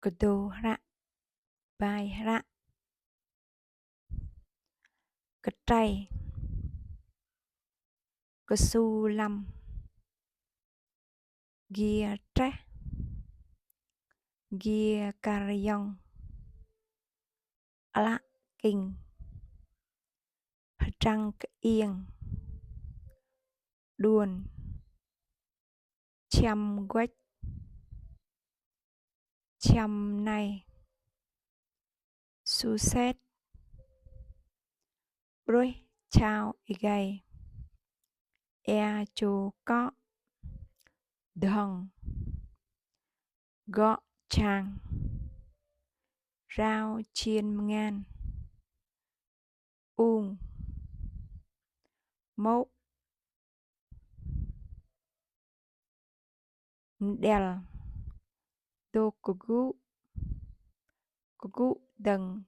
Kedora, Baira, Ketray, Kesulam, Gia Tre, Gia Karyong, Ala Kinh, Trăng Yên, Đuôn, Chăm Quách, Chăm Nay, Su Xét, Brui, Chao Igay, E Chô Có, Đần, Gọ Chàng, Rao Chiên Ngan, Uông, Mốc, Đèl, Tô Cô Gu, Đần,